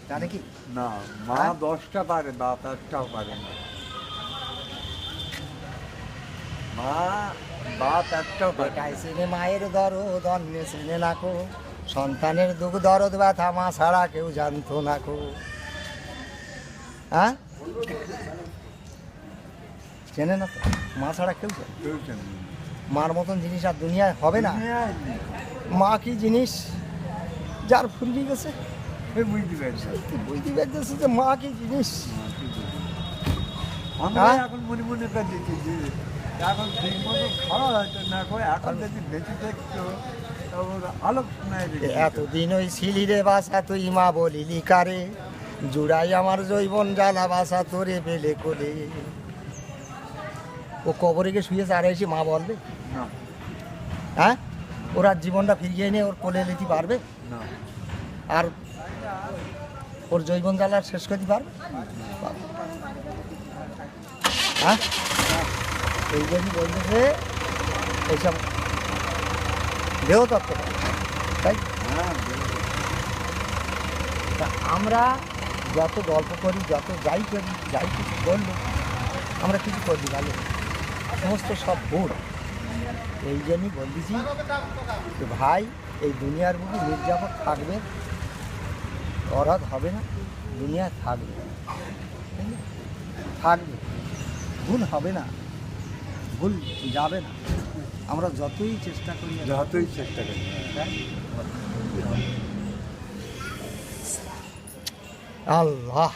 জানে কি? না, মা হ্যাঁ? 10টা পারে, বাপ একটাও পারে না। মা, বাপ একটাও পারে বেটাই না। চেনে মায়ের দরদ, অন্যে চেনে না কো। সন্তানের দুঃখ দরদ ব্যথা মা ছাড়া কেউ জানতো না কো। হ্যাঁ, চেনে না তো, মা ছাড়া কেউ জানে? কেউ জানে না। মার মতন জিনিস আর দুনিয়ায় হবে না। দুনিয়ায় নেই। মা কি জিনিস, যার ফুরিয়ে গেছে সে বুঝতে পারছে। বুঝতে পারতেছে যে মা কি জিনিস। আমরা হ্যাঁ? এখন মনে মনে করে দিচ্ছি যে এখন ঠিক মতো খাওয়া হয়তো না করে, এখন যদি বেঁচে দেখতো তখন আলোক শোনায় দিত। এতদিন ওই ছিলি রে বাসা তুই মা বলিলি কারে, জুড়াই আমার জৈবন জ্বালা বাসা তোরে বেলে কোলে। ও কবরে গিয়ে শুয়েছে আর এসে মা বলবে? না, হ্যাঁ, ওরা জীবনটা ফিরিয়ে এনে ওর কোলে নিতে পারবে? না, আর ওর জৈবন জ্বালা শেষ করতে পারবে? পারবে না। হ্যাঁ, এই জন্য বলতেছে এইসব দেহ তত্ত্ব, তাই হ্যাঁ, তা আমরা যত গল্প করি, যত যাই করি, যাই কিছু করলো, আমরা কিছু করতে পারলো না। সমস্ত সব ভুল। এই জন্যই বলতেছি যে ভাই, এই দুনিয়ার বুকে মির্জাফর থাকবে, অরাধ হবে না, দুনিয়া থাকবে, থাকবে, ভুল হবে না, ভুল যাবে না। আমরা যতই চেষ্টা করি, যতই চেষ্টা করি। আল্লাহ